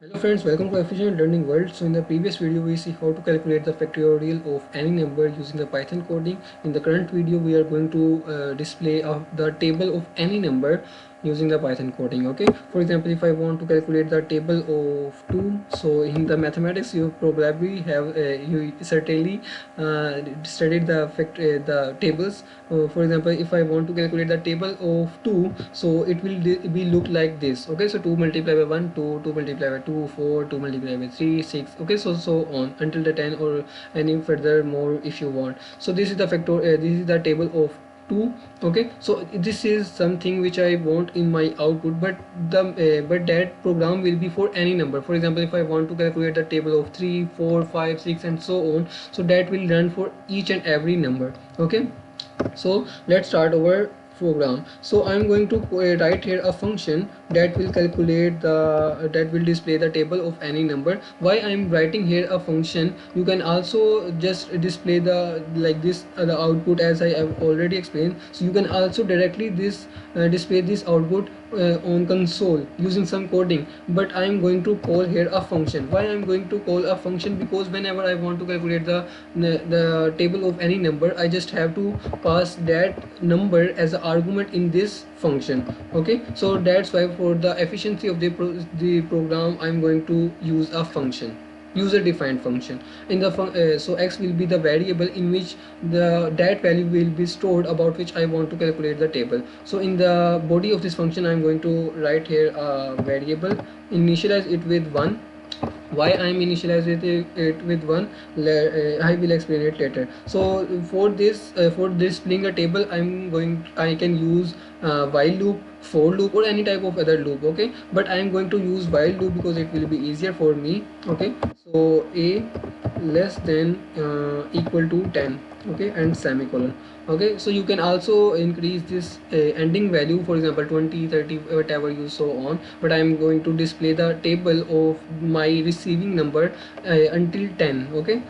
Hello friends, welcome to Efficient Learning World. So in the previous video we see how to calculate the factorial of any number using the Python coding. In the current video we are going to display the table of any number using the Python coding. Okay, for example, if I want to calculate the table of 2, so in the mathematics you probably have you certainly studied the tables. For example, if I want to calculate the table of 2, so it will be look like this. Okay, so 2 multiplied by 1, 2, 2 multiplied by 2, 4, 2 multiplied by 3, 6. Okay, so on until the 10 or any further more if you want. So this is the this is the table of 2. Okay, so this is something which I want in my output, but that program will be for any number. For example, if I want to calculate the table of 3, 4, 5, 6 and so on, so that will run for each and every number. Okay, so let's start our program. So I'm going to write here a function that will calculate that will display the table of any number. Why I'm writing here a function, you can also just display the like this the output as I have already explained. So you can also directly display this output on console using some coding, but I'm going to call here a function. Why I'm going to call a function? Because whenever I want to calculate the table of any number, I just have to pass that number as an argument in this function. Okay, so that's why for the efficiency of the program I'm going to use a function, user defined function. In the so x will be the variable in which that value will be stored about which I want to calculate the table. So in the body of this function I'm going to write here a variable, initialize it with 1. Why I am initializing it with 1, I will explain it later. So for displaying a table I can use while loop, for loop or any type of other loop. Okay, but I am going to use while loop because it will be easier for me. Okay, so a less than equal to 10. Okay, and semicolon. Okay, so you can also increase this ending value, for example 20, 30, whatever you so on, but I am going to display the table of my receiving number until 10. Okay,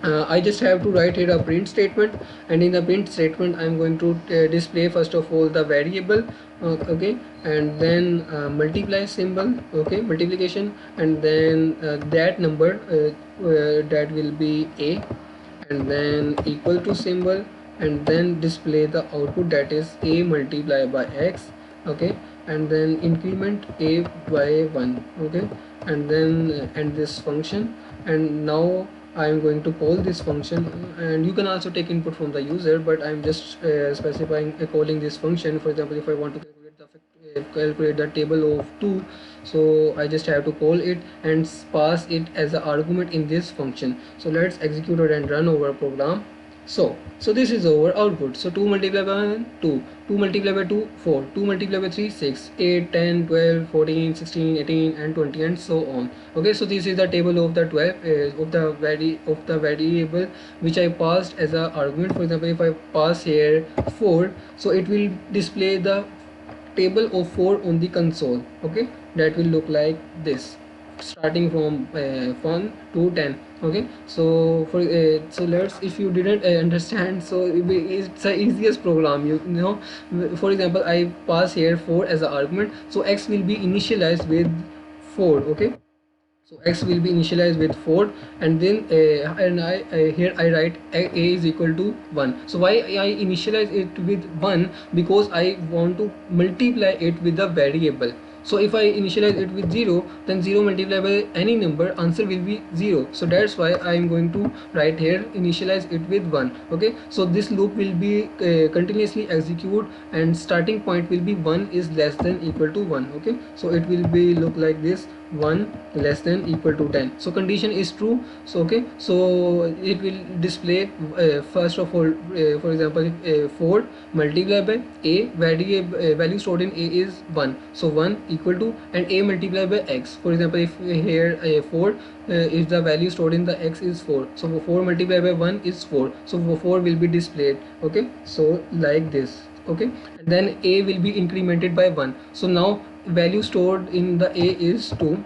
I just have to write here a print statement, and in the print statement I'm going to display first of all the variable. Okay, and then multiply symbol. Okay, multiplication, and then that number that will be a, and then equal to symbol, and then display the output, that is a multiplied by x. Okay, and then increment a by 1. Okay, and then end this function. And now I am going to call this function, and you can also take input from the user, but I'm just specifying calling this function. For example, if I want to calculate the table of 2, so I just have to call it and pass it as an argument in this function. So let's execute it and run our program. So this is our output. So 2 multiplied by 1, 2, 2 multiplied by 2, 4, 2 multiplied by 3, 6, 8, 10, 12, 14, 16, 18 and 20 and so on. Okay, so this is the table of the 12 of the variable which I passed as a argument. For example, if I pass here 4, so it will display the table of 4 on the console. Okay, that will look like this starting from 1 to 10. Okay, so so let's, if you didn't understand, so it's the easiest program, you know. For example, I pass here 4 as an argument, so x will be initialized with 4. Okay, so x will be initialized with 4, and then and I here I write a is equal to 1. So why I initialize it with 1? Because I want to multiply it with the variable. So if I initialize it with 0, then 0 multiplied by any number, answer will be 0. So that's why I am going to write here initialize it with 1. Okay, so this loop will be continuously execute, and starting point will be 1 is less than equal to 1. Okay, so it will be look like this, 1 less than equal to 10. So condition is true. So okay, so it will display first of all for example 4 multiplied by a variable value stored in a is 1, so 1 equal to, and a multiplied by x. For example, if here 4 if the value stored in the x is 4, so 4 multiplied by 1 is 4, so 4 will be displayed. Okay, so like this. Okay, and then a will be incremented by 1. So now value stored in the a is 2,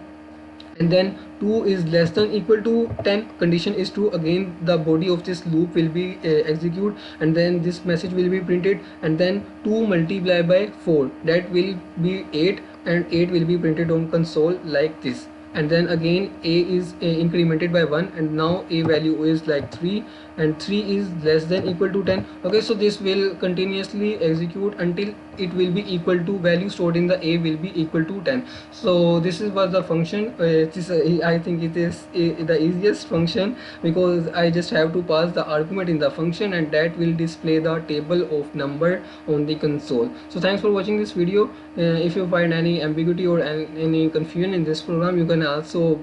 and then 2 is less than equal to 10, condition is true, again the body of this loop will be execute, and then this message will be printed, and then 2 multiplied by 4, that will be 8, and 8 will be printed on console like this. And then again a is incremented by 1, and now a value is like 3, and 3 is less than equal to 10. Okay, so this will continuously execute until it will be equal to value stored in the a will be equal to 10. So this is was the function. I think it is the easiest function, because I just have to pass the argument in the function, and that will display the table of number on the console. So thanks for watching this video. If you find any ambiguity or any confusion in this program, you can also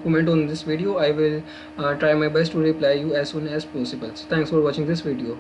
comment on this video. I will try my best to reply you as soon as possible. So thanks for watching this video.